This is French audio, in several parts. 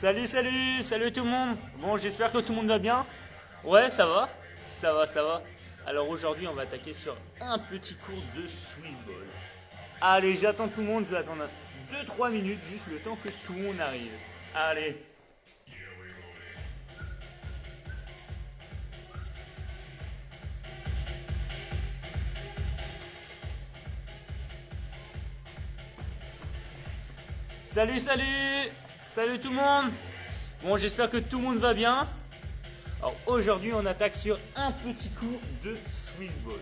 Salut tout le monde. Bon, j'espère que tout le monde va bien. Ouais, ça va. Alors aujourd'hui, on va attaquer sur un petit cours de Swiss Ball. Allez, j'attends tout le monde, je vais attendre 2-3 minutes, juste le temps que tout le monde arrive. Allez. Salut tout le monde. Bon, j'espère que tout le monde va bien. Alors aujourd'hui, on attaque sur un petit cours de Swiss Ball.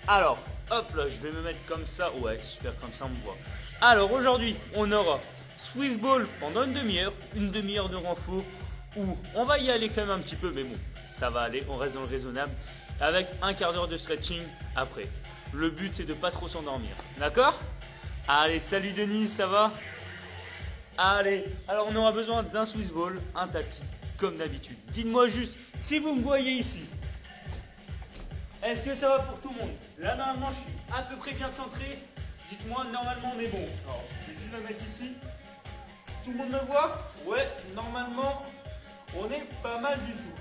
Alors, hop là, je vais me mettre comme ça. Ouais, super, comme ça on me voit. Alors aujourd'hui, on aura Swiss Ball pendant une demi-heure de renfort, où on va y aller quand même un petit peu, mais bon, ça va aller, on reste dans le raisonnable, avec un quart d'heure de stretching après. Le but, c'est de pas trop s'endormir, d'accord? Allez, salut Denis, ça va? Allez, alors on aura besoin d'un Swiss Ball, un tapis, comme d'habitude. Dites-moi juste, si vous me voyez ici, est-ce que ça va pour tout le monde? Là, normalement, je suis à peu près bien centré. Dites-moi, normalement, on est bon. Alors, je vais juste me mettre ici. Tout le monde me voit? Ouais, normalement, on est pas mal du tout.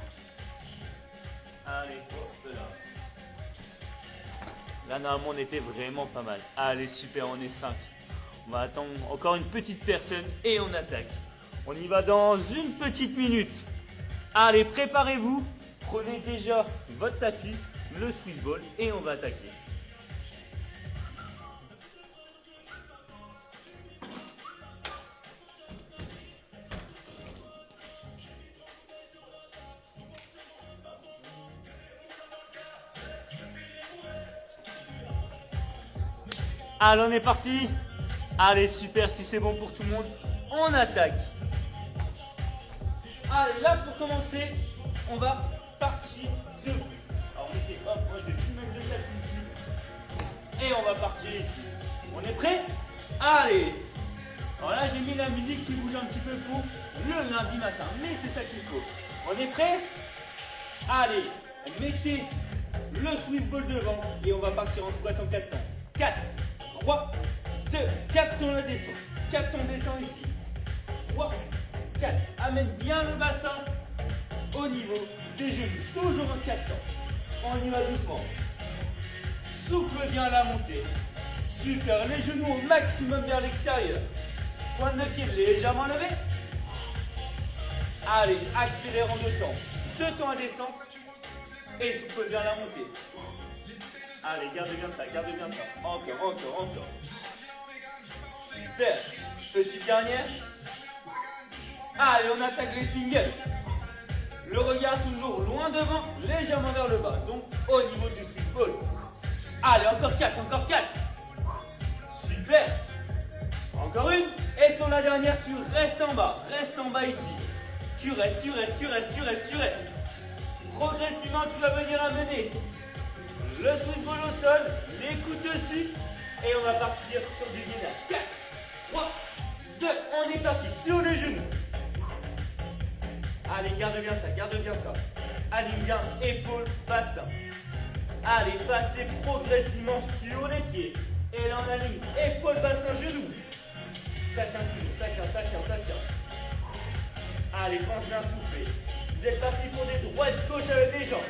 Allez, hop là. Là, normalement, on était vraiment pas mal. Allez, super, on est 5. On va attendre encore une petite personne et on attaque. On y va dans une petite minute. Allez, préparez-vous. Prenez déjà votre tapis, le Swiss Ball et on va attaquer. Allez, on est parti. Allez, super, si c'est bon pour tout le monde, on attaque. Allez, là pour commencer, on va partir debout. Alors mettez, hop, moi je vais tout mettre le tapis ici. Et on va partir ici. On est prêt? Allez. Alors là j'ai mis la musique qui bouge un petit peu pour le lundi matin, mais c'est ça qu'il faut. On est prêt? Allez, mettez le Swiss Ball devant et on va partir en squat en 4 temps. 4, 3, 2, 4, on la descend. 4, on descend ici. 3, 4. Amène bien le bassin au niveau des genoux. Toujours en 4 temps. On y va doucement. Souffle bien la montée. Super. Les genoux au maximum vers l'extérieur. Pointe de pied légèrement levé. Allez, accélère en 2 temps. 2 temps à descente. Et souffle bien la montée. Allez, garde bien ça, Encore. Super. Petite dernière. Allez, on attaque les singles. Le regard toujours loin devant, légèrement vers le bas. Donc, au niveau du Swiss Ball. Allez, encore 4. Super. Encore une. Et sur la dernière, tu restes en bas. Reste en bas ici. Tu restes. Progressivement, tu vas venir amener le Swiss Ball au sol, les coudes dessus, et on va partir sur du gainage. 4, 3, 2, on est parti sur les genoux. Allez, garde bien ça. Aligne bien, épaule, bassin. Allez, passez progressivement sur les pieds. Et là, on aligne, épaule, bassin, genou. Ça tient. Allez, pense bien souffler. Vous êtes parti pour des droites, gauche avec les jambes.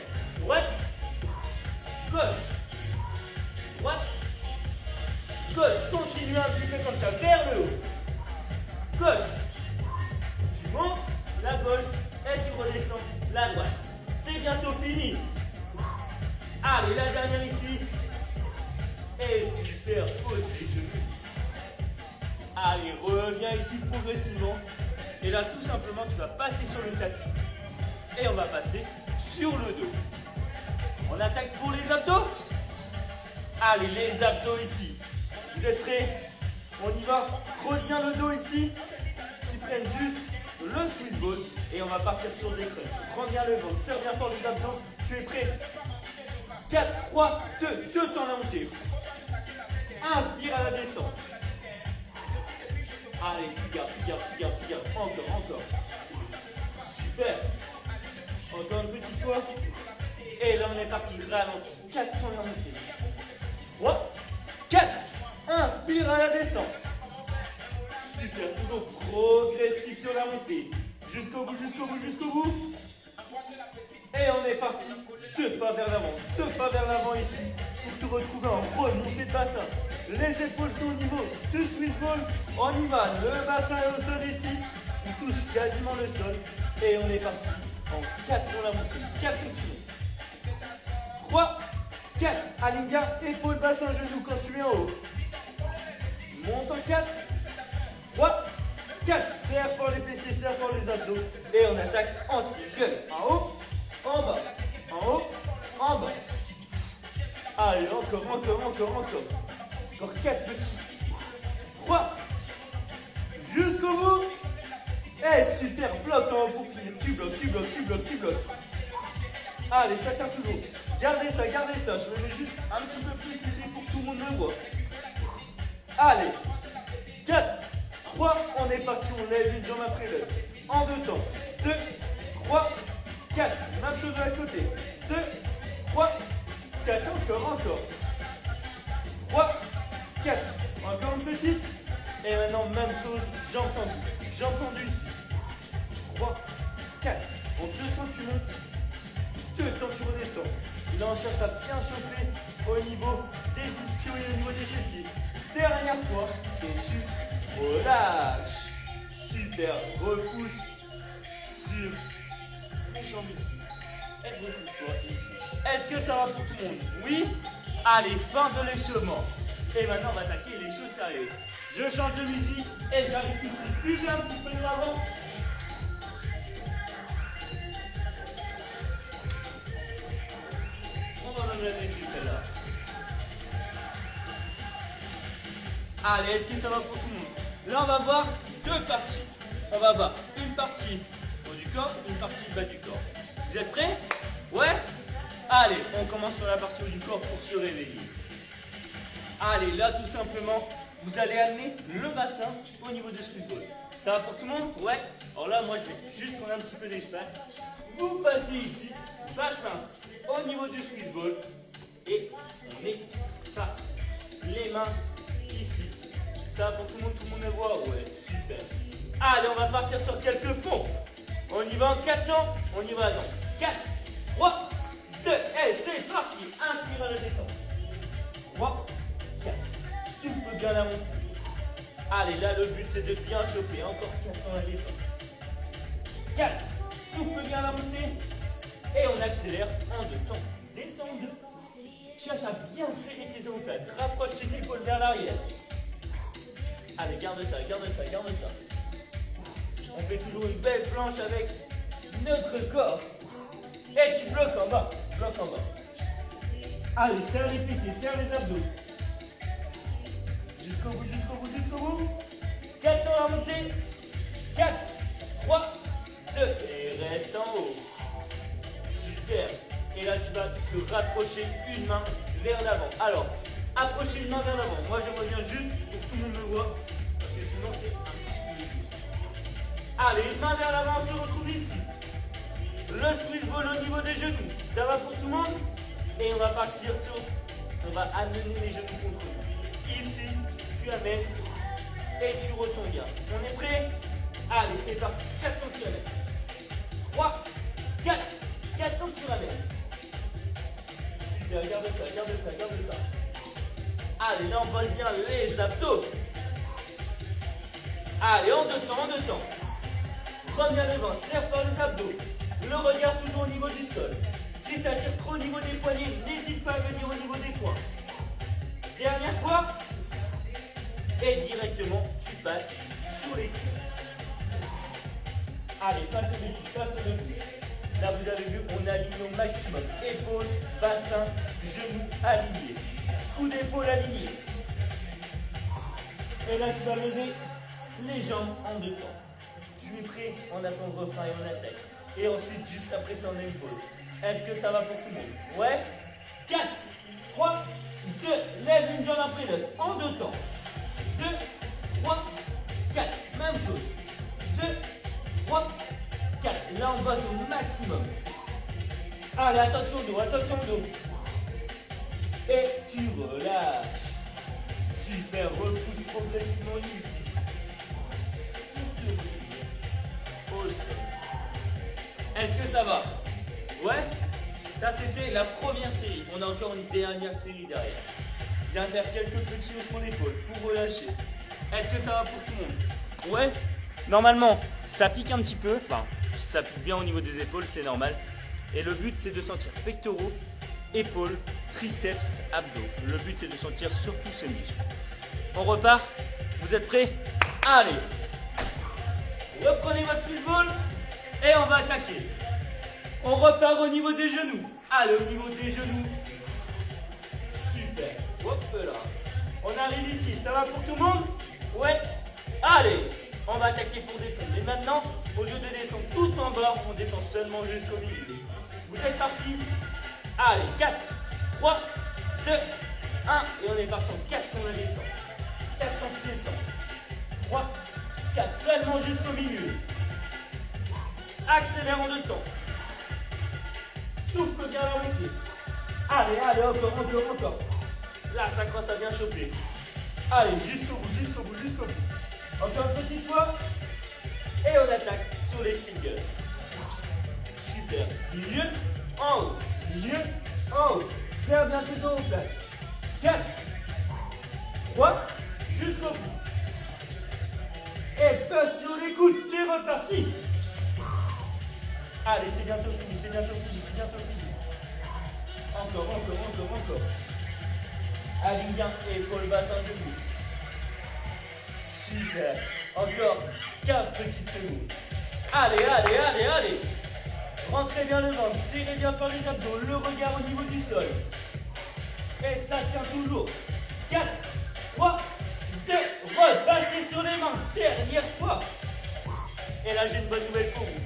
Droite. Gauche, continue un petit peu comme ça, vers le haut. Gauche, tu montes la gauche et tu redescends la droite. C'est bientôt fini. Allez, la dernière ici. Et super, pose les genoux. Allez, reviens ici progressivement. Et là, tout simplement, tu vas passer sur le tapis. Et on va passer sur le dos. On attaque pour les abdos. Allez, les abdos ici. Vous êtes prêts? On y va. Retiens le dos ici. Tu prennes juste le Swiss Ball. Et on va partir sur des crunchs. Prends bien le ventre. Serre bien fort les abdos. Tu es prêt? 4, 3, 2 temps la montée. Inspire à la descente. Allez, tu gardes. Encore. Super. Encore une petite fois. Et là, on est parti, ralenti. 4 temps la montée. 3, 4. Inspire à la descente. Super, toujours progressif sur la montée. Jusqu'au bout, jusqu'au bout, jusqu'au bout. Et on est parti. 2 pas vers l'avant, 2 pas vers l'avant ici. Pour te retrouver en remontée de bassin. Les épaules sont au niveau du Swiss ball. On y va, le bassin est au sol ici. On touche quasiment le sol. Et on est parti en 4 pour la montée. 4 continues. 3, 4. Aligne bien, épaule, bassin, genou quand tu es en haut. Monte en 4. 3, 4. Serre pour les fessiers, serre pour les abdos. Et on attaque en single. En haut, en bas. En haut, en bas. Allez, encore. Encore 4 petits. 3. Jusqu'au bout. Et super, bloc en haut pour finir. Tu bloques. Allez, ça tient toujours. Gardez ça. Je me mets juste un petit peu plus ici pour que tout le monde me voit. Allez. 4, 3, on est parti. On lève une jambe après l'autre. En 2 temps. 2, 3, 4. Même chose de l'autre côté. 2, 3, 4. Encore. 3, 4. Encore une petite. Et maintenant, même chose. Jambe tendue ici. 3, 4. En 2 temps, tu montes. 2 temps, tu redescends. Là, on cherche à bien chauffer au niveau des ischios et au niveau des fessiers. Dernière fois. Et tu relâches. Super. Repousse sur tes jambes ici. Et repousse-toi ici. Est-ce que ça va pour tout le monde? Oui? Allez, fin de l'échauffement. Et maintenant, on va attaquer les choses sérieuses. Je change de musique et j'arrive tout de suite. Plus un petit peu de l'avant. On va même la laisser celle-là. Allez, est-ce que ça va pour tout le monde? Là, on va voir 2 parties. On va voir une partie haut du corps, une partie bas du corps. Vous êtes prêts? Ouais? Allez, on commence sur la partie haut du corps pour se réveiller. Allez, là, tout simplement, vous allez amener le bassin au niveau du Swiss ball. Ça va pour tout le monde? Ouais. Alors là, moi, je vais juste prendre un petit peu d'espace. Vous passez ici, bassin au niveau du Swiss ball. Et on est parti. Les mains ici. Ça va pour tout le monde me voit? Ouais, super. Allez, on va partir sur quelques pompes. On y va en 4 temps. On y va dans 4, 3, 2. Et c'est parti. Inspire à la descente. 3, 4. Souffle bien la montée. Allez, là, le but, c'est de bien chauffer. Encore 4 dans la descente. 4. Souffle bien la montée. Et on accélère en 2 temps. Descends 2. Cherche à bien serrer tes omoplates. Rapproche tes épaules vers l'arrière. Allez, garde ça. On fait toujours une belle planche avec notre corps. Et tu bloques en bas. Allez, serre les fessiers, serre les abdos. Jusqu'au bout. 4 dans la montée. 4, 3, 2. Et reste en haut. Super. Et là, tu vas te rapprocher une main vers l'avant. Alors, approchez une main vers l'avant. Moi, je reviens juste pour que tout le monde me voit. Parce que sinon, c'est un petit peu juste. Allez, une main vers l'avant, on se retrouve ici. Le Swiss ball au niveau des genoux. Ça va pour tout le monde? Et on va partir sur... On va amener les genoux contre nous. Ici, tu amènes et tu retombes bien. On est prêt? Allez, c'est parti. 4 temps tu ramènes. 3, 4. 4 temps tu ramènes. Super, garde ça. Allez, là on bosse bien les abdos. Allez, en 2 temps. Reviens devant, serre par les abdos. Le regard toujours au niveau du sol. Si ça tire trop au niveau des poignets, n'hésite pas à venir au niveau des poings. Dernière fois. Et directement, tu passes sous les coudes. Allez, passez les coudes. Là, vous avez vu, on aligne au maximum. Épaules, bassin, genoux alignés. Coup d'épaule aligné. Et là, tu vas lever les jambes en 2 temps. Tu es prêt? On attend le refrain et on attaque. Et ensuite, juste après ça, on a une pause. Est-ce que ça va pour tout le monde? Ouais? 4, 3, 2. Lève une jambe après l'autre. En 2 temps. 2, 3, 4. Même chose. 2, 3, 4. Là, on bosse au maximum. Allez, attention au dos. Et tu relâches. Super, repousse progressivement ici. Au sol. Est-ce que ça va? Ouais? Ça c'était la première série. On a encore une dernière série derrière. Viens faire quelques petits haussements d'épaule pour relâcher. Est-ce que ça va pour tout le monde? Ouais? Normalement, ça pique un petit peu. Enfin, ça pique bien au niveau des épaules, c'est normal. Et le but c'est de sentir pectoraux, épaules, triceps, abdos. Le but c'est de sentir surtout ces muscles. On repart? Vous êtes prêts? Allez! Reprenez votre Swiss ball et on va attaquer. On repart au niveau des genoux. Allez, au niveau des genoux. Super. Hop là. On arrive ici. Ça va pour tout le monde? Ouais. Allez. On va attaquer pour des pompes. Et maintenant, au lieu de descendre tout en bas, on descend seulement jusqu'au milieu. Vous êtes partis? Allez, 4, 3, 2, 1. Et on est parti en 4 on la descend. 4 quand tu descends. 3, 4. Seulement jusqu'au milieu. Accélère en 2 temps. Souffle bien la montée. Allez, allez, encore, encore, encore. Là, ça commence à bien choper. Allez, jusqu'au bout, jusqu'au bout, jusqu'au bout. Encore une petite fois. Et on attaque sur les singles. Super. Milieu, en haut. Milieu, en haut. Serre bien tes omoplates. 4, 3, jusqu'au bout. Et passe sur les coudes, c'est reparti. Allez, c'est bientôt fini, c'est bientôt fini, c'est bientôt fini. Encore, encore, encore, encore. Aligne bien, épaule, bassin, genou. Super. Encore 15 petites secondes. Allez, allez, allez, allez. Rentrez bien le ventre, serrez bien par les abdos, le regard au niveau du sol. Et ça tient toujours. 4, 3, 2, repassez sur les mains. Dernière fois. Et là, j'ai une bonne nouvelle pour vous.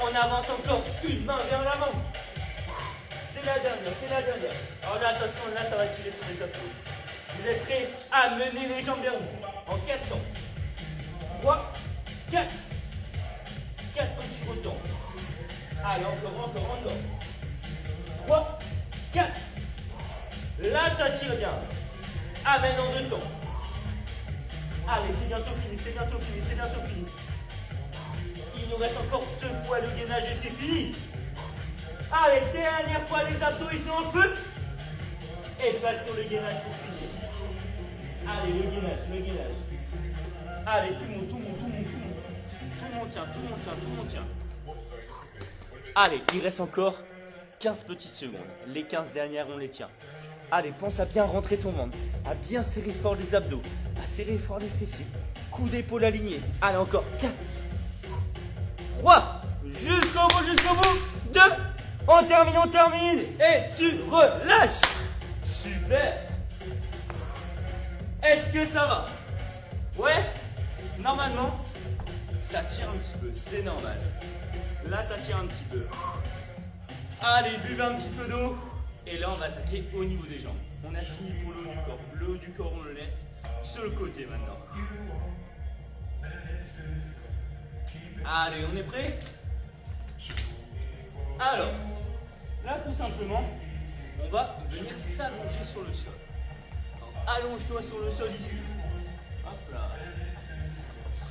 On avance encore une main vers l'avant. C'est la dernière, c'est la dernière. Alors là, attention, là, ça va tirer sur les abdos. Vous êtes prêts à mener les jambes vers vous en 4 temps. 3, 4. 4 temps tu retournes. Allez, encore, encore, encore. 3, 4. Là, ça tire bien. Amène en 2 temps. Allez, c'est bientôt fini, c'est bientôt fini, c'est bientôt fini. Il nous reste encore 2 fois le gainage et c'est fini. Allez, dernière fois, les abdos, ils sont en feu. Et passe sur le gainage pour finir. Allez, le gainage, le gainage. Allez, tout le monde, tout le monde, tout le monde, tout le monde. Tout le monde tient, tout le monde tient, tout le monde tient. Allez, il reste encore 15 petites secondes. Les 15 dernières, on les tient. Allez, pense à bien rentrer ton ventre, à bien serrer fort les abdos, à serrer fort les fessiers. Coup d'épaule aligné. Allez, encore 4, 3, jusqu'au bout, jusqu'au bout. 2, on termine. Et tu relâches. Super. Est-ce que ça va? Ouais. Normalement, ça tire un petit peu, c'est normal. Là, ça tire un petit peu. Allez, buvez un petit peu d'eau. Et là, on va attaquer au niveau des jambes. On a fini pour le haut du corps. Le haut du corps, on le laisse sur le côté maintenant. Allez, on est prêt? Alors, là, tout simplement, on va venir s'allonger sur le sol. Allonge-toi sur le sol ici. Hop là.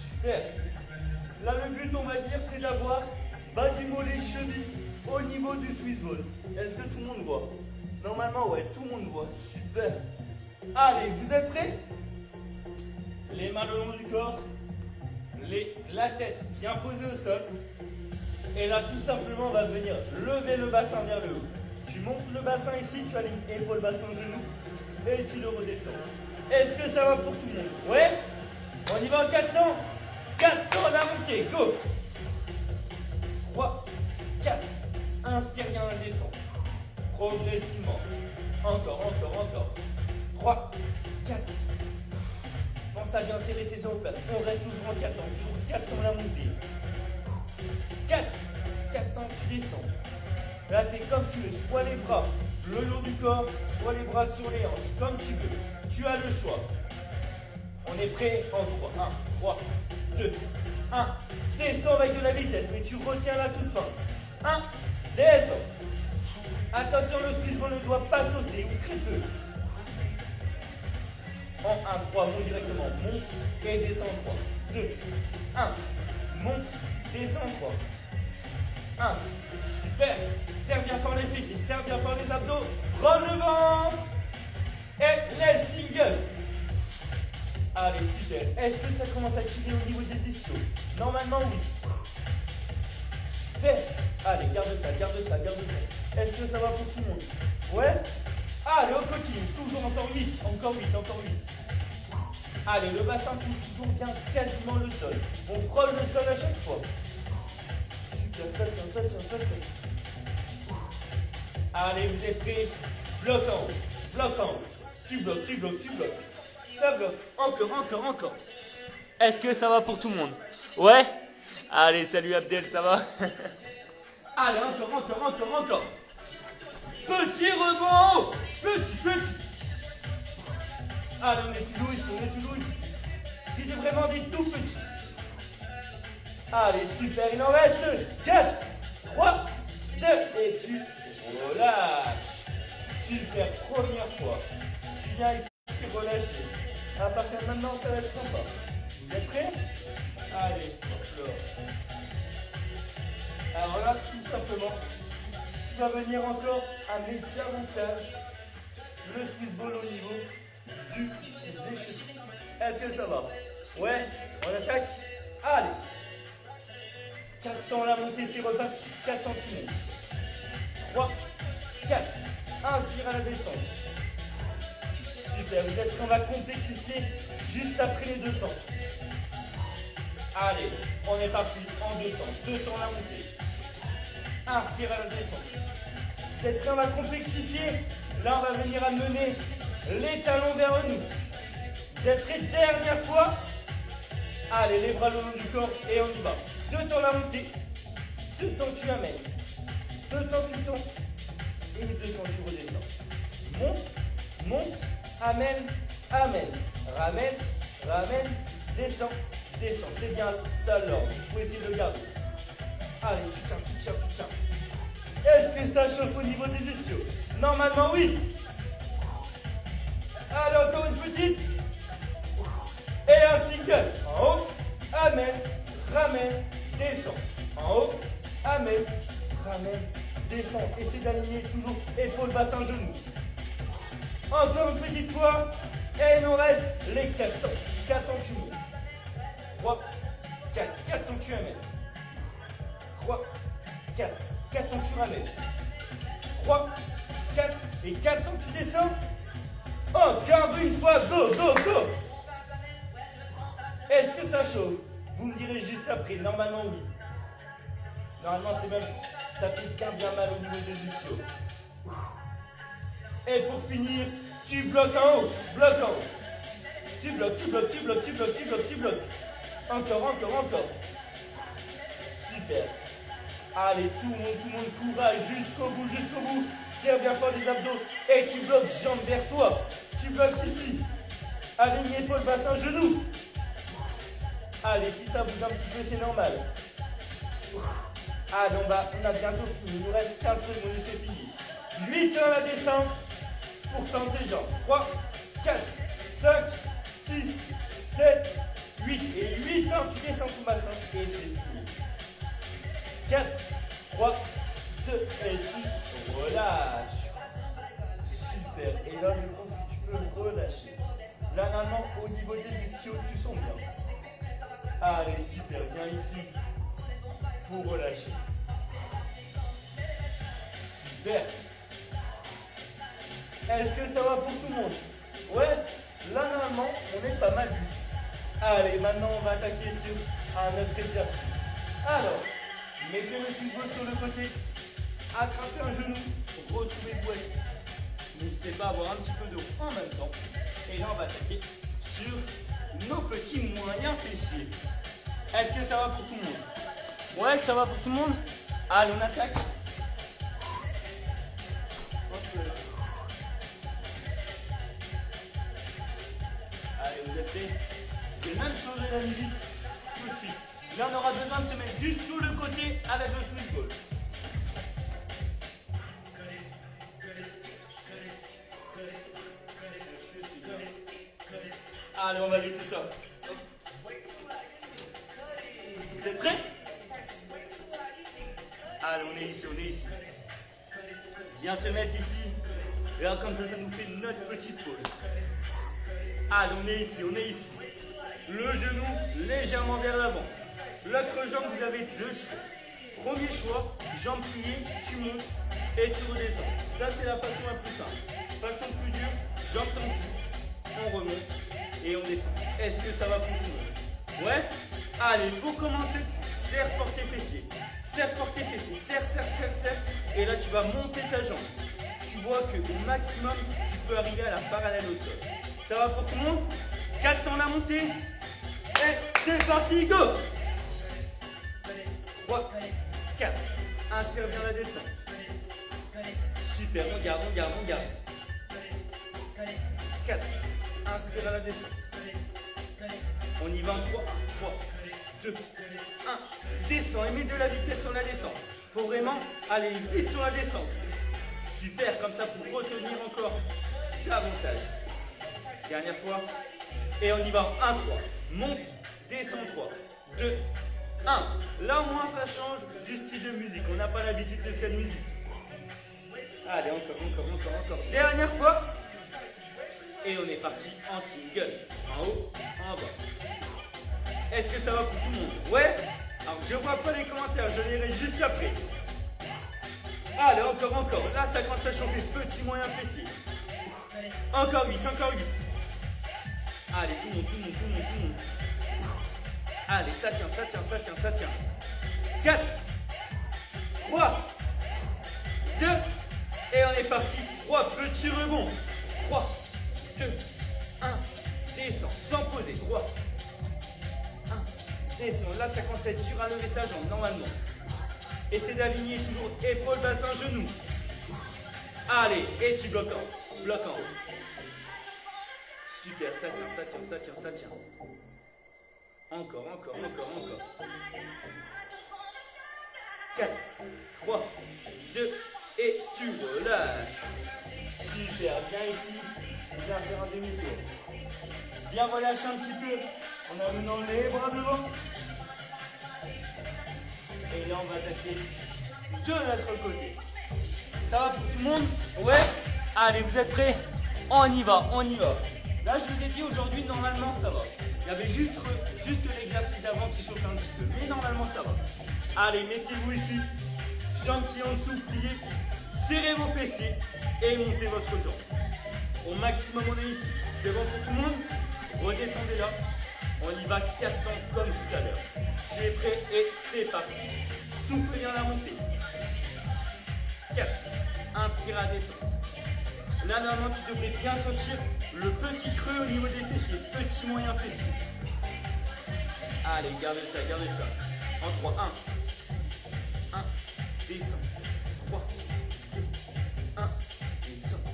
Super. Là, le but, on va dire, c'est d'avoir bas du mollet, cheville au niveau du Swiss ball. Est-ce que tout le monde voit? Normalement, ouais, tout le monde voit. Super. Allez, vous êtes prêts? Les mains le long du corps. La tête bien posée au sol. Et là, tout simplement, on va venir lever le bassin vers le haut. Tu montes le bassin ici, tu alignes épaule, bassin, genou. Et tu le redescends. Est-ce que ça va pour tout le monde? Ouais? On y va en 4 temps. 4 temps, la montée. Go! 3, 4. Inspire bien la descente. Progressivement. Encore, encore, encore. 3, 4. Pense à bien serrer tes omoplates. On reste toujours en 4 temps. Toujours 4 temps la montée. 4. 4 temps tu descends. Là, c'est comme tu veux. Soit les bras le long du corps, soit les bras sur les hanches. Comme tu veux. Tu as le choix. On est prêt en 3. 1, 3, 2, 1. Descends avec de la vitesse, mais tu retiens la toute fin. 1, descends. Attention, le Swiss ball ne doit pas sauter, ou très peu. En 1, 3, monte directement. Monte et descends 3. 2, 1. Monte, descends 3. 1, super. Serre bien fort les fessiers, serre bien fort les abdos. Prends le ventre. Et les singles. Allez, super. Est-ce que ça commence à chiller au niveau des ischios? Normalement, oui. Super. Allez, garde ça, garde ça, garde ça. Est-ce que ça va pour tout le monde? Ouais. Allez, on continue. Toujours encore 8, encore 8, encore 8. Allez, le bassin touche toujours bien quasiment le sol. On frôle le sol à chaque fois. Super, ça tient, ça tient, ça tient. Allez, vous êtes prêts? Bloc en haut, bloc en haut. Tu bloques, tu bloques, tu bloques. Ça bloque. Encore, encore, encore. Est-ce que ça va pour tout le monde? Ouais? Allez, salut Abdel, ça va? Allez, encore, encore, encore, encore. Petit rebond. Petit, petit. Allez, on est toujours ici, on est toujours ici. Si c'est vraiment des tout petits. Allez, super, il en reste 4, 3, 2, et tu relâches. Super, première fois. Tu viens ici, relâcher. À partir de maintenant, ça va être sympa. Vous êtes prêts? Allez, hop là. Alors là, tout simplement, tu vas venir encore amener davantage le Swiss ball au niveau du déchet. Est-ce que ça va? Ouais, on attaque. Allez. 4 temps la montée, c'est reparti. 4 cm. 3, 4. Inspire à la descente. Super, vous êtes prêts, on va complexifier juste après les 2 temps. Allez, on est parti en 2 temps. 2 temps la montée. Inspire à la descente. Vous êtes prêts, on va complexifier. Là, on va venir amener les talons vers nous. Vous êtes prêts? Dernière fois. Allez, les bras le long du corps et on y va. 2 temps la montée. 2 temps tu amènes. 2 temps tu tombes. Et 2 temps tu redescends. Monte, monte, amène, amène. Ramène, ramène, descend, descend. C'est bien ça l'ordre. Il faut essayer de le garder. Allez, tu tiens, tu tiens, tu tiens. Est-ce que ça chauffe au niveau des ischios? Normalement, oui. Allez, encore une petite. Et un single. En haut, amène, ramène, descend. En haut, amène, ramène, descend. Essayez d'aligner toujours épaule, bassin, genou. Encore une petite fois. Et il nous reste les 4 temps. 4 temps tu montes. 3, 4. 4 temps tu amènes. 3, 4. 4 temps tu ramènes. 3, 4. Et 4 temps tu descends. Encore une fois. Go, go, go. Est-ce que ça chauffe? Vous me direz juste après. Normalement, oui. Normalement, c'est même... Ça fait bien mal au niveau des ischios. Et pour finir, tu bloques en haut. Bloque en haut. Tu bloques, tu bloques, tu bloques, tu bloques, tu bloques, tu bloques. Encore, encore, encore. Super. Allez, tout le monde, courage jusqu'au bout, jusqu'au bout. Serre bien fort les abdos. Et tu bloques jambes vers toi. Tu bloques ici. Aligne épaule, bassin, genou. Allez, si ça bouge un petit peu, c'est normal. Allez, on a bientôt fini. Il nous reste 15 secondes et c'est fini. 8 ans la descente pour tenter jambes. 3, 4, 5, 6, 7, 8. Et 8 ans, tu descends ton bassin et c'est fini. 4, 3, 2 et tu relâches. Super. Et là, je pense que tu peux relâcher. Là, normalement, au niveau des ischios, tu sens bien. Allez, super. Viens ici pour relâcher. Super. Est-ce que ça va pour tout le monde? Ouais, là normalement, on est pas mal vu. Allez, maintenant on va attaquer sur un autre exercice. Alors, mettez le ciseau sur le côté, attrapez un genou pour retrouver le voici. N'hésitez pas à avoir un petit peu d'eau en même temps. Et là, on va attaquer sur nos petits moyens fessiers. Est-ce que ça va pour tout le monde? Ouais, ça va pour tout le monde? Allez, on attaque. Allez, vous êtes prêts? Je vais même changer la musique tout de suite. Là, on aura besoin de se mettre juste sous le côté avec le Swiss ball. Allez, on va laisser ça. Vous êtes prêts? Allez. est ici, on est ici. Viens te mettre ici. Et là, comme ça nous fait notre petite pause. Allez, on est ici, on est ici. Le genou légèrement vers l'avant. L'autre jambe, vous avez deux choix. Premier choix, jambe pliée, tu montes et tu redescends. Ça, c'est la façon la plus simple. Façon plus dure, jambe tendue, on remonte et on descend. Est-ce que ça va pour tout le monde? Ouais? Allez, pour commencer, serre fort tes fessiers. Serre fort tes fessiers. Serre, serre, serre, serre. Et là, tu vas monter ta jambe. Tu vois qu'au maximum, tu peux arriver à la parallèle au sol. Ça va pour tout le monde? 4 temps la montée. Et c'est parti, go! 3, 4. Inspire bien la descente. Super, on garde, on garde, on garde. 4. Inspire à la descente. On y va en 3. 3, 2, 1. Descends et mets de la vitesse sur la descente. Faut vraiment aller vite sur la descente. Super, comme ça pour retenir encore davantage. Dernière fois. Et on y va en 1, 3. Monte, descend 3, 2, 1. Là au moins ça change du style de musique. On n'a pas l'habitude de cette musique. Allez, encore, encore, encore, encore. Dernière fois. Et on est parti en single. En haut, en bas. Est-ce que ça va pour tout le monde? Ouais? Alors je vois pas les commentaires, je lirai juste après. Allez, encore, encore. Là ça commence à changer. Petit, moyen, fessier. Encore 8, encore 8. Allez, tout le monde, tout le monde, tout le monde, tout le monde. Allez, ça tient, ça tient, ça tient, ça tient. 4, 3, 2, et on est parti. 3 petits rebonds. 3, 2, 1, descend, sans poser. 3, 1, descend. Là, ça commence à être dur à lever sa jambe, normalement. Essaie d'aligner toujours épaule, bassin, genou. Allez, et tu bloques en haut. Bloque en haut. Super, ça tient, ça tient, ça tient, ça tient. Encore, encore, encore, encore. 4, 3, 2, et tu relâches. Super, bien ici. Bien faire un demi-tour. Bien relâcher un petit peu en amenant les bras devant. Et là, on va attaquer de l'autre côté. Ça va pour tout le monde? Ouais? Allez, vous êtes prêts? On y va, on y va. Là, je vous ai dit aujourd'hui, normalement, ça va. Il y avait juste l'exercice d'avant qui chauffe un petit peu. Mais normalement, ça va. Allez, mettez-vous ici. Jambes qui en dessous, pliées. Serrez vos fessiers et montez votre jambe. Au maximum, on est ici. C'est bon pour tout le monde? Redescendez là. On y va 4 temps comme tout à l'heure. Tu es prêt et c'est parti. Souffle bien la montée. 4. Inspire à descendre. Là, normalement, tu devrais bien sentir le petit creux au niveau des fessiers. Petit moyen fessier. Allez, gardez ça, gardez ça. En 3, 1. 1. Descends. 3, 2, 1. Descends.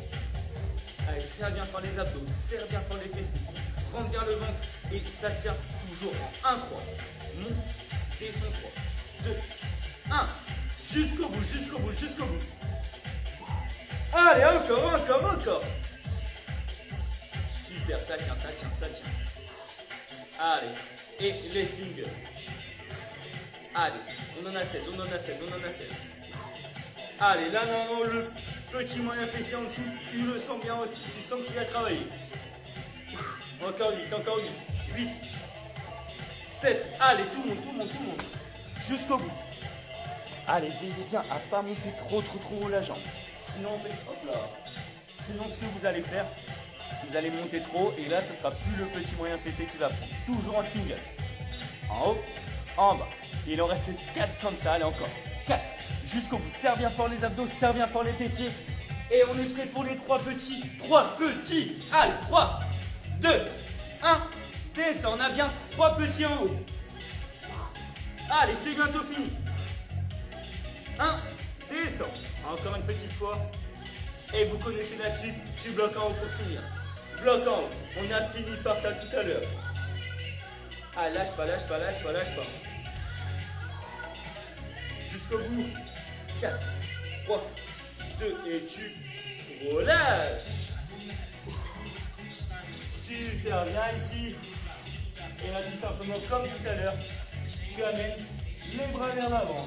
Allez, serre bien fort les abdos. Serre bien fort les fessiers. Rentre bien le ventre. Et ça tient toujours en 1, 3. Monte. Descends 3. 2, 1. Jusqu'au bout, jusqu'au bout, jusqu'au bout. Allez, encore, encore, encore. Super, ça tient, ça tient, ça tient. Allez, et les singles. Allez, on en a 16, on en a 16, on en a 16. Allez, là, normalement, le petit moyen fessier en dessous, tu le sens bien aussi, tu sens qu'il a travaillé. Encore 8, encore 8, 8, 7. Allez, tout le monde, tout le monde, tout le monde. Jusqu'au bout. Allez, veillez bien à pas monter trop haut la jambe. Sinon, hop là. Sinon, ce que vous allez faire, vous allez monter trop et là, ce sera plus le petit moyen fessier qui va prendre. Toujours en single. En haut, en bas. Et il en reste 4 comme ça. Allez, encore. 4. Jusqu'au bout. Serre bien fort les abdos, serre bien fort les fessiers. Et on est prêt pour les 3 petits. 3 petits. Allez, 3, 2, 1. Descends. On a bien 3 petits en haut. Allez, c'est bientôt fini. 1. Descends. Encore une petite fois. Et vous connaissez la suite. Tu bloques en haut pour finir. Bloque en haut. On a fini par ça tout à l'heure. Ah, lâche pas, lâche pas, lâche pas, lâche pas. Jusqu'au bout. 4, 3, 2 et tu relâches. Super bien ici. Et là tout simplement comme tout à l'heure, tu amènes les bras vers l'avant.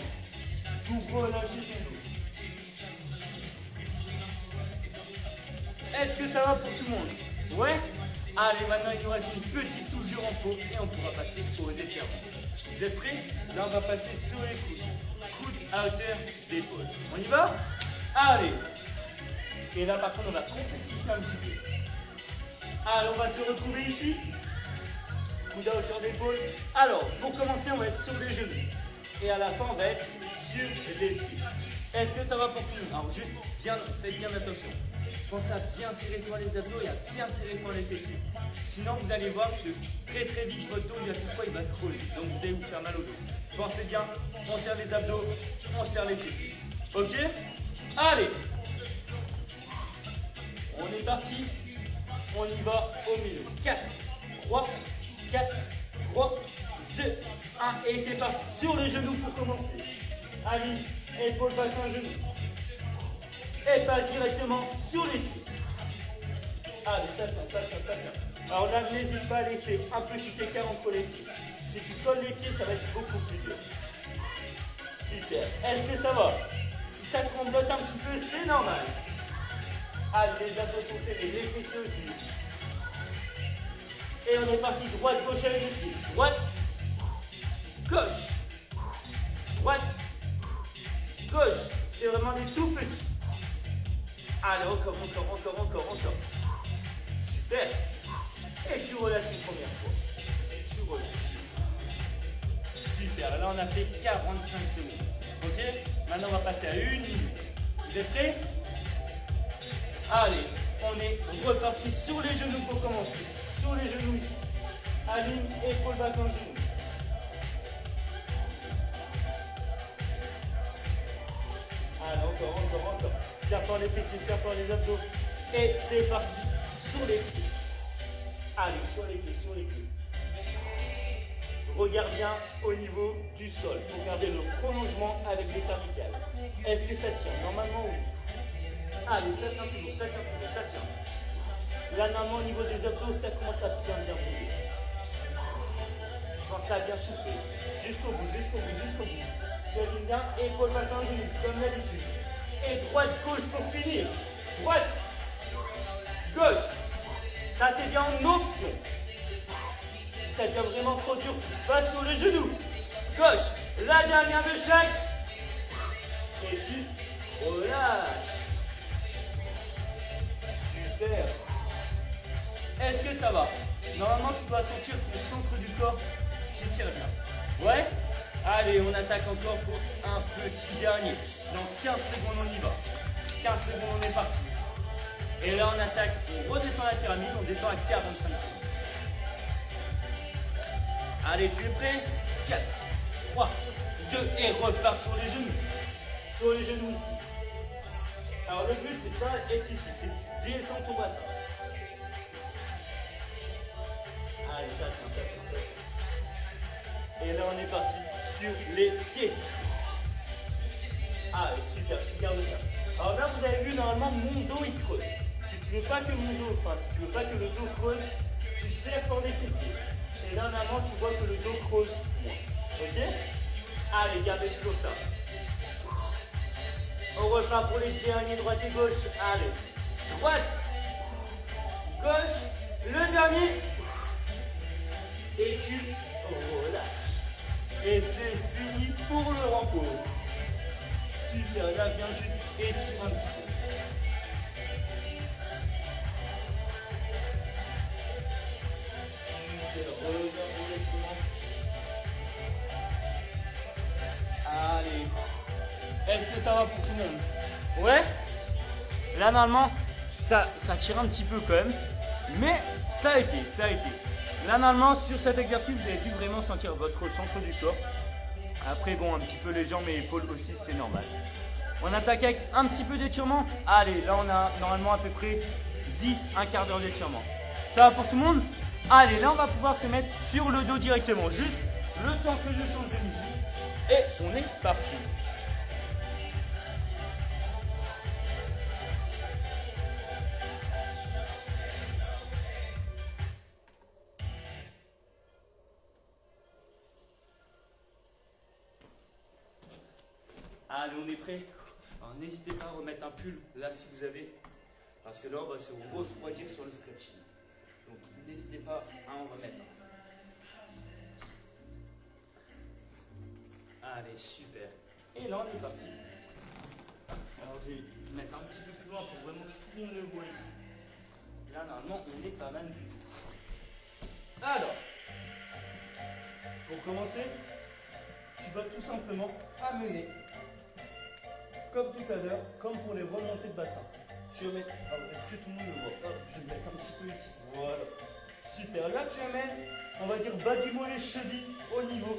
pour relâcher ton dos. Est-ce que ça va pour tout le monde? Ouais? Allez, maintenant il nous reste une petite touche de renfort et on pourra passer aux étirements. Vous êtes prêts? Là on va passer sur les coudes. Coudes à hauteur d'épaule. On y va? Allez! Et là par contre on va complexifier un petit peu. Allez, on va se retrouver ici. Coude à hauteur d'épaule. Alors, pour commencer, on va être sur les genoux. Et à la fin, on va être sur les pieds. Est-ce que ça va pour tout le monde? Alors, juste bien, faites bien attention. Pensez à bien serrer fort les abdos et à bien serrer fort les fessiers. Sinon, vous allez voir que très très vite, votre dos, il va creuser. Donc, vous allez vous faire mal au dos. Pensez bien, on serre les abdos, on serre les fessiers. Ok? Allez! On est parti. On y va au milieu. 4, 3, 4, 3, 2, 1. Et c'est parti. Sur les genoux pour commencer. Allez, épaule bassin genou. Et passe directement sur les pieds. Allez, ça tient, ça tient, ça tient. Alors là, n'hésite pas à laisser un petit écart entre les pieds. Si tu colles les pieds, ça va être beaucoup plus dur. Super. Est-ce que ça va? Si ça tremblote un petit peu, c'est normal. Allez, les abdos sont serrés, les fessiers aussi. Et on est parti, droite, gauche avec les pieds. Droite, gauche. Droite, gauche. C'est vraiment des tout petits. Allez, encore. Super. Et tu relâches une première fois. Et tu relâches. Super. Là, on a fait 45 secondes. Ok? Maintenant, on va passer à 1 minute. Vous êtes prêts? Allez, on est reparti sur les genoux pour commencer. Sur les genoux ici. Aligne, épaule, bassin, genou. Allez, encore. Serre fort les fessiers, serre fort les abdos. Et c'est parti. Sur les pieds. Allez, sur les pieds. Regarde bien au niveau du sol pour garder le prolongement avec les cervicales. Est-ce que ça tient? Normalement, oui. Allez, ça tient toujours, ça tient. Là, normalement, au niveau des abdos, ça commence à bien bouger. Pensez à bien souffler. Jusqu'au bout. Tu alignes bien, épaule, bassin, genou, comme d'habitude. Et droite, gauche pour finir. Droite, gauche. Ça, c'est bien en option. Si ça devient vraiment trop dur, tu passes sur le genou. Gauche, la dernière de chaque. Et tu relâches. Super. Est-ce que ça va? Normalement, tu dois sentir le centre du corps qui tire bien. Ouais? Allez, on attaque encore pour un petit dernier. Dans 15 secondes, on y va. 15 secondes, on est parti. Et là, on attaque, on redescend la pyramide, on descend à 45 secondes. Allez, tu es prêt? 4, 3, 2, et repars sur les genoux. Sur les genoux ici. Alors, le but, c'est pas être ici, c'est que tu descends ton bassin. Allez, ça tient. Et là, on est parti sur les pieds. Allez, super, tu gardes ça. Alors là, vous avez vu, normalement, mon dos, il creuse. Si tu veux pas que mon dos, si tu veux pas que le dos creuse, tu serres fort les fessiers. Et là, normalement, tu vois que le dos creuse moins. Ok? Allez, gardez toujours ça. On repart pour les derniers, droite et gauche. Allez, droite, gauche, le dernier. Et tu relâches. Et c'est fini pour le repos. Super, là, viens juste étirer un petit peu. Super, regarde laissement. Allez. Est-ce que ça va pour tout le monde? Ouais? Là, normalement, ça tire un petit peu quand même. Mais ça a été. Là, normalement, sur cet exercice, vous avez dû vraiment sentir votre centre du corps. Après, bon, un petit peu les jambes et les épaules aussi, c'est normal. On attaque avec un petit peu d'étirement. Allez, là, on a normalement à peu près 10, un quart d'heure d'étirement. Ça va pour tout le monde? Allez, là, on va pouvoir se mettre sur le dos directement. Juste le temps que je change de musique. Et on est parti. Allez, on est prêt. Alors n'hésitez pas à remettre un pull là si vous avez. Parce que là, on va se refroidir sur le stretching. Donc n'hésitez pas à en remettre. Allez, super. Et là, on est parti. Alors je vais mettre un petit peu plus loin pour vraiment que tout le monde le voit ici. Là, normalement, on est pas mal du tout. Alors, pour commencer, tu vas tout simplement amener, comme tout à l'heure, comme pour les remontées de bassin. Tu vas mettre, est-ce que tout le monde le voit? Hop, je vais le mettre un petit peu ici. Voilà. Super. Là, tu amènes, on va dire, bas du mollet, cheville au niveau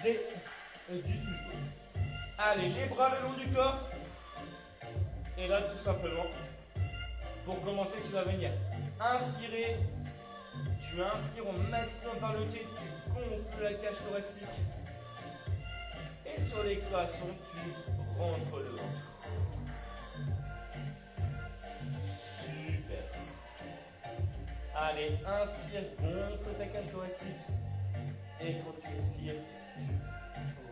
du sous-pied. Allez, les bras le long du corps. Et là, tout simplement, pour commencer, tu vas venir inspirer. Tu inspires au maximum par le pied, tu gonfles la cage thoracique. Et sur l'expiration, tu rentres le ventre. Super. Allez, inspire, gonfle ta cage thoracique. Et quand tu expires, tu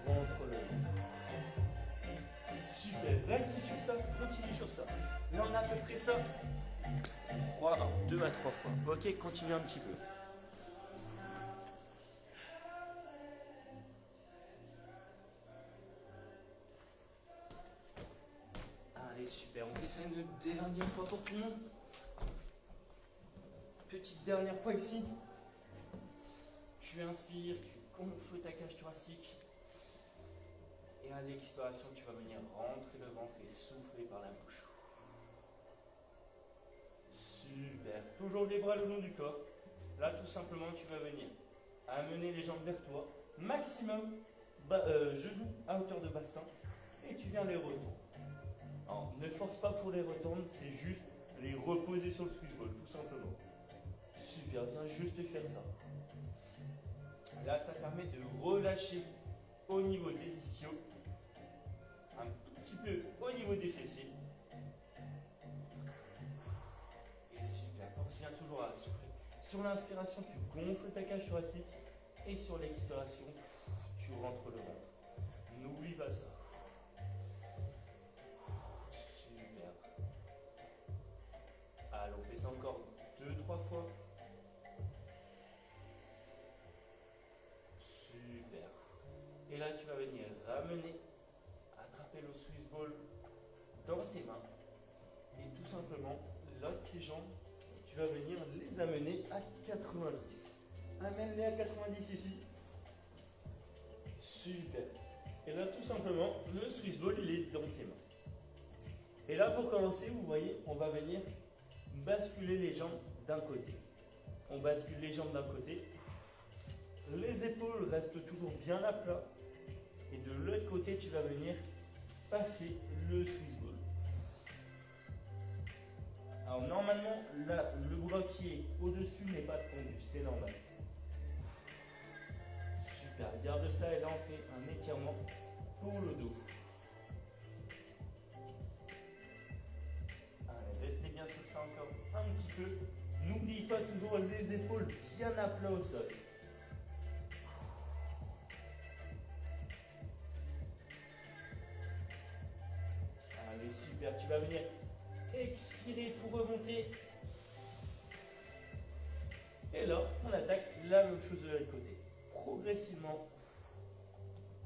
rentres le ventre. Super. Reste sur ça, continue sur ça. Là, on a à peu près ça. 2 à 3 fois. Ok, continue un petit peu. Allez, super. On fait ça une dernière fois pour tout le monde. Petite dernière fois ici. Tu inspires, tu gonfles ta cage thoracique. Et à l'expiration, tu vas venir rentrer le ventre et souffler par la bouche. Super. Toujours les bras le long du corps. Là, tout simplement, tu vas venir amener les jambes vers toi. Maximum, genoux à hauteur de bassin. Et tu viens les retourner. Alors, ne force pas pour les retourner, c'est juste les reposer sur le Swiss ball, tout simplement. Super, viens juste faire ça. Là, ça permet de relâcher au niveau des ischios. Un tout petit peu au niveau des fessiers. Super, pense bien toujours à souffler. Sur l'inspiration, tu gonfles ta cage thoracique. Et sur l'expiration, tu rentres le ventre. N'oublie pas ça. Super. Allez, on fait ça encore 2-3 fois. Super. Et là, tu vas venir ramener, attraper le Swiss ball dans tes mains. Et tout simplement, là, tes jambes, tu vas venir les amener à 90. Amène-les à 90 ici. Super. Et là, tout simplement, le Swiss ball, il est dans tes mains. Et là, pour commencer, vous voyez, on va venir basculer les jambes d'un côté. On bascule les jambes d'un côté. Les épaules restent toujours bien à plat. Et de l'autre côté, tu vas venir passer le Swiss ball. Alors normalement, là, le bras qui est au-dessus n'est pas tendu, c'est normal. Super, garde ça et là on fait un étirement pour le dos. Allez, restez bien sur ça encore un petit peu. N'oublie pas toujours les épaules bien à plat au sol. Allez, super, tu vas venir expirer pour remonter. Et là, on attaque la même chose de l'autre côté. Progressivement,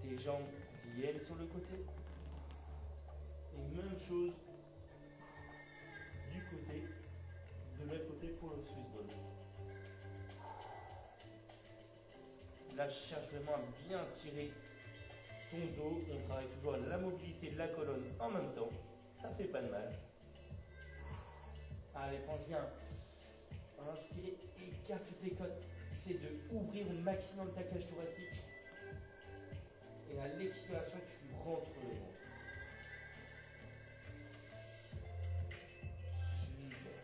tes jambes viennent sur le côté. Et même chose du côté, de l'autre côté pour le Swiss ball. Là, je cherche vraiment à bien tirer ton dos. On travaille toujours la mobilité de la colonne en même temps. Ça fait pas de mal. Allez, pense bien. Inspirez, écarte tes côtes. Essaie de ouvrir au maximum ta cage thoracique. Et à l'expiration, tu rentres le ventre. Super.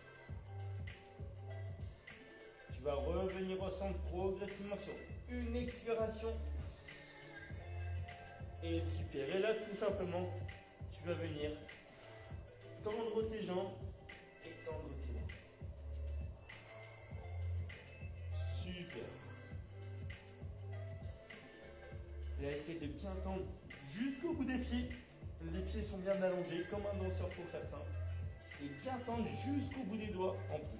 Tu vas revenir au centre progressivement sur une expiration. Et super. Et là, tout simplement, tu vas venir tendre tes jambes et tendre tes bras. Super. Là, essaie de bien tendre jusqu'au bout des pieds. Les pieds sont bien allongés comme un danseur pour faire simple. Et bien tendre jusqu'au bout des doigts en plus.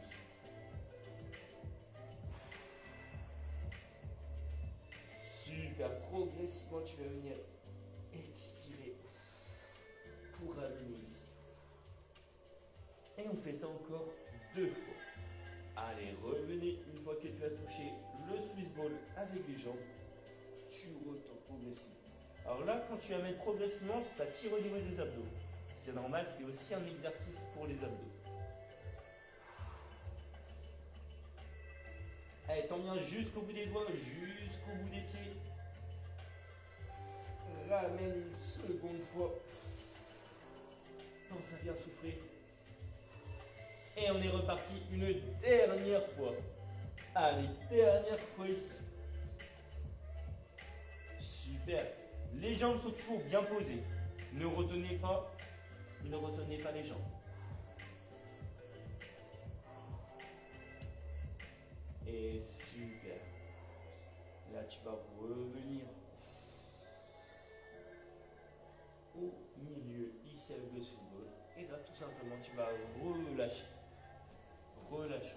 Super, progressivement tu vas venir expirer pour ramener ici. Et on fait ça encore 2 fois. Allez, revenez une fois que tu as touché le Swiss Ball avec les jambes. Tu retournes progressivement. Alors là, quand tu amènes progressivement, ça tire au niveau des abdos. C'est normal, c'est aussi un exercice pour les abdos. Allez, t'en viens jusqu'au bout des doigts, jusqu'au bout des pieds. Ramène une seconde fois. Pense à bien souffler. Et on est reparti une dernière fois. Allez, dernière fois ici. Super. Les jambes sont toujours bien posées. Ne retenez pas les jambes. Et super. Là, tu vas revenir au milieu, ici avec le Swiss Ball. Et là, tout simplement, tu vas relâcher. Relâche.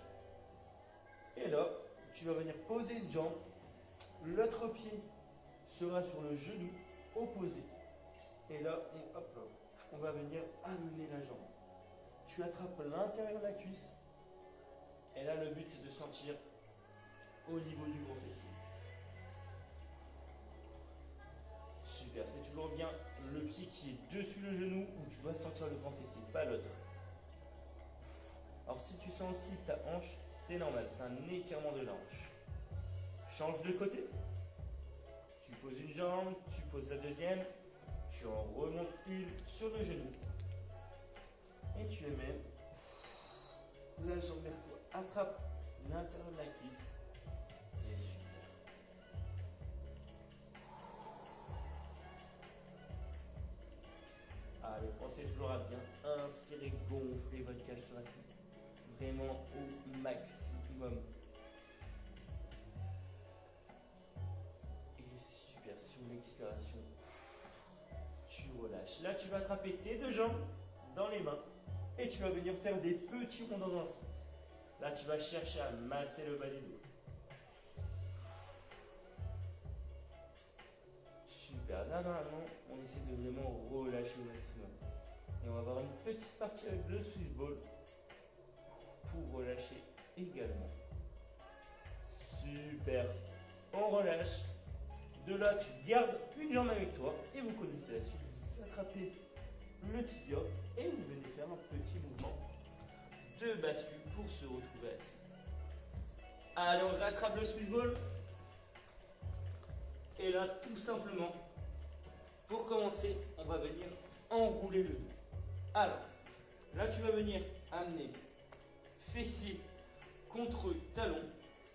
Et là, tu vas venir poser une jambe. L'autre pied sera sur le genou opposé. Et là, on va venir amener la jambe. Tu attrapes l'intérieur de la cuisse. Et là, le but, c'est de sentir au niveau du gros fessier. Super, c'est toujours bien le pied qui est dessus le genou où tu dois sentir le grand fessier, pas l'autre. Alors si tu sens aussi ta hanche, c'est normal, c'est un étirement de la hanche. Change de côté. Tu poses une jambe, tu poses la deuxième, tu en remontes une sur le genou. Et tu amènes la jambe vers toi. Attrape l'intérieur de la cuisse. Et super. Allez, pensez toujours à bien inspirer, gonfler votre cage thoracique. Vraiment au maximum. Et super, sur l'expiration, tu relâches. Là, tu vas attraper tes 2 jambes dans les mains et tu vas venir faire des petits ronds dans un sens. Là, tu vas chercher à masser le bas du dos. Super. Là, normalement, on essaie de vraiment relâcher au maximum. Et on va avoir une petite partie avec le Swiss Ball pour relâcher également. Super. On relâche. De là, tu gardes une jambe avec toi et vous connaissez la suite. Vous attrapez le tibia et vous venez faire un petit mouvement de bascule pour se retrouver assis. Allez, on rattrape le Swiss Ball. Et là, tout simplement, pour commencer, on va venir enrouler le dos. Alors, là, tu vas venir amener fessier contre talon.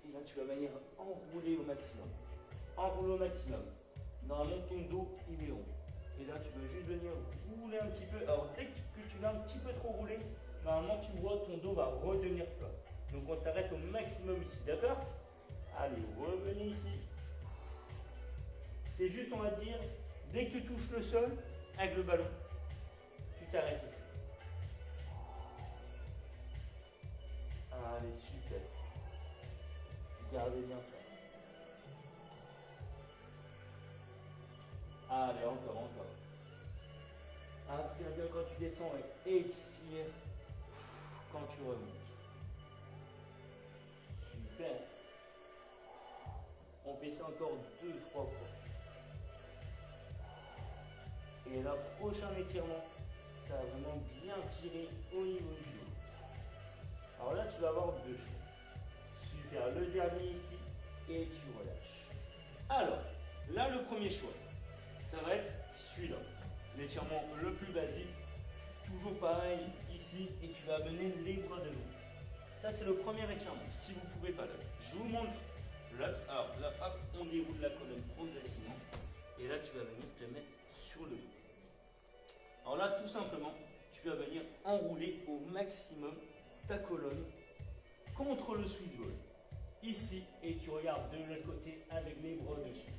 Et là, tu vas venir enrouler au maximum. Enrouler au maximum. Normalement, ton dos, il est rond. Et là, tu veux juste venir rouler un petit peu. Alors, dès que tu vas un petit peu trop rouler, normalement, tu vois, ton dos va redevenir plat. Donc, on s'arrête au maximum ici, d'accord? Allez, revenez ici. C'est juste, on va dire, dès que tu touches le sol avec le ballon, tu t'arrêtes ici. Allez, super. Gardez bien ça. Allez, encore. Inspire bien quand tu descends et expire quand tu remontes. Super. On fait ça encore 2-3 fois. Et là, prochain étirement, ça va vraiment bien tirer au niveau du dos. Alors là, tu vas avoir 2 choix. Super, le dernier ici, et tu relâches. Alors, là, le premier choix, ça va être celui-là. L'étirement le plus basique, toujours pareil ici, et tu vas amener les bras devant. Ça, c'est le premier étirement, si vous ne pouvez pas là. Je vous montre l'autre. Alors là, hop, on déroule la colonne progressivement. Et là, tu vas venir te mettre sur le dos. Alors là, tout simplement, tu vas venir enrouler au maximum ta colonne contre le Swiss Ball. Ici, et tu regardes de l'autre côté avec les bras dessus.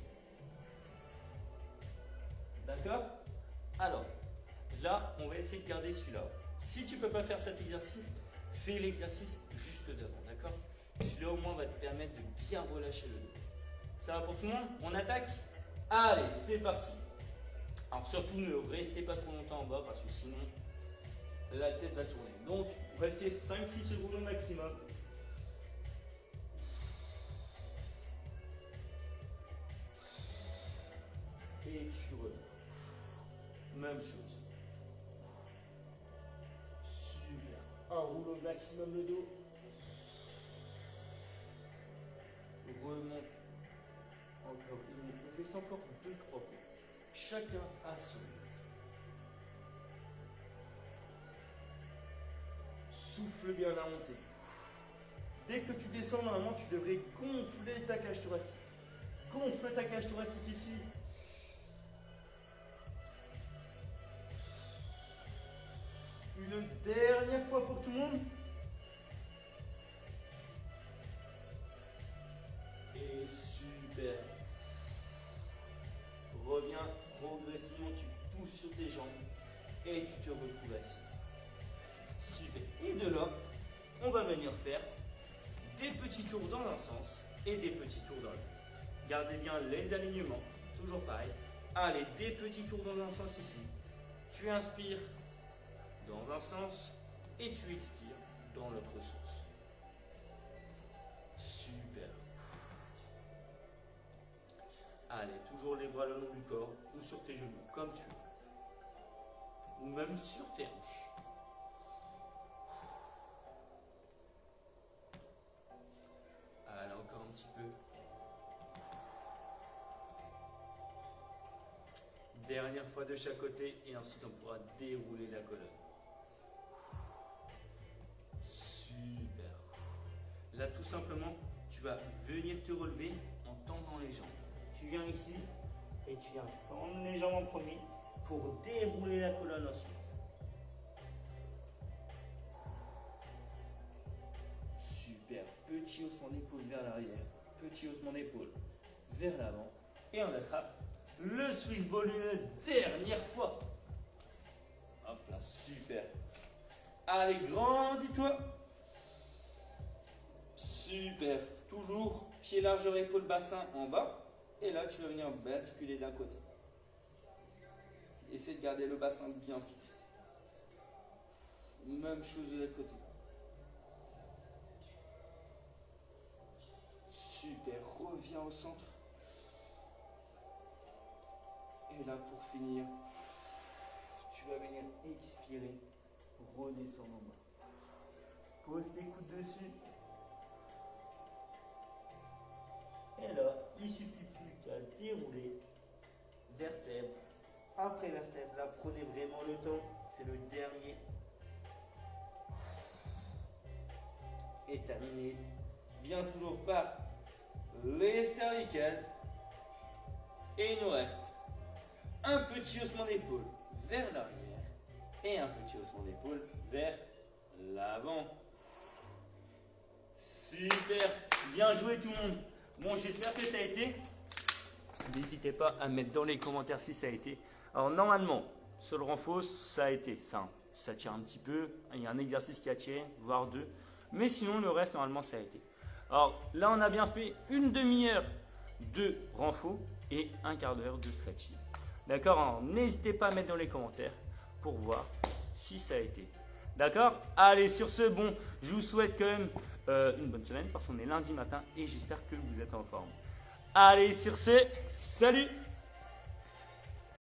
D'accord? Alors, essayer de garder celui-là. Si tu ne peux pas faire cet exercice, fais l'exercice juste devant, d'accord? Celui-là au moins va te permettre de bien relâcher le dos. Ça va pour tout le monde? On attaque? Allez, c'est parti. Alors surtout ne restez pas trop longtemps en bas parce que sinon la tête va tourner. Donc restez 5-6 secondes au maximum. Et tu reviens. Même chose. Super. Enroule au maximum le dos. Remonte. Encore une. On fait ça encore 2-3 fois. Chacun à son rythme. Souffle bien la montée. Dès que tu descends, normalement, tu devrais gonfler ta cage thoracique. Gonfle ta cage thoracique ici. Une dernière fois pour tout le monde. Et super. Reviens progressivement, tu pousses sur tes jambes et tu te retrouves assis. Super. Et de là, on va venir faire des petits tours dans un sens et des petits tours dans l'autre. Gardez bien les alignements, toujours pareil. Allez, des petits tours dans un sens ici. Tu inspires dans un sens et tu expires dans l'autre sens. Super. Allez, toujours les bras le long du corps ou sur tes genoux, comme tu veux. Ou même sur tes hanches. Allez, encore un petit peu. Dernière fois de chaque côté et ensuite on pourra dérouler la colonne. Super. Là, tout simplement, tu vas venir te relever en tendant les jambes. Tu viens ici et tu viens tendre les jambes en premier pour dérouler la colonne ensuite. Super. Petit haussement d'épaule vers l'arrière. Petit haussement d'épaule vers l'avant. Et on attrape le Swiss Ball une dernière fois. Hop là, super. Allez, grandis-toi. Super. Toujours pied largeur épaule bassin en bas. Et là, tu vas venir basculer d'un côté. Essaye de garder le bassin bien fixe. Même chose de l'autre côté. Super. Reviens au centre. Et là, pour finir, tu vas venir expirer, redescendre en bas. Pose tes coudes dessus. Et là, il suffit plus qu'à dérouler vertèbre après vertèbre. Là, prenez vraiment le temps. C'est le dernier. Et terminé. Bien toujours par les cervicales. Et il nous reste un petit haussement d'épaule vers l'arrière et un petit haussement d'épaule vers l'avant. Super, bien joué tout le monde. Bon, j'espère que ça a été. N'hésitez pas à mettre dans les commentaires si ça a été. Alors normalement, sur le renfort, ça a été. Enfin, ça tire un petit peu. Il y a un exercice qui a tiré, voire deux. Mais sinon, le reste, normalement, ça a été. Alors là, on a bien fait une demi-heure de renfort et un quart d'heure de stretching. D'accord, alors n'hésitez pas à mettre dans les commentaires pour voir si ça a été. D'accord. Allez, sur ce, bon, je vous souhaite quand même une bonne semaine parce qu'on est lundi matin et j'espère que vous êtes en forme. Allez, sur ce, salut!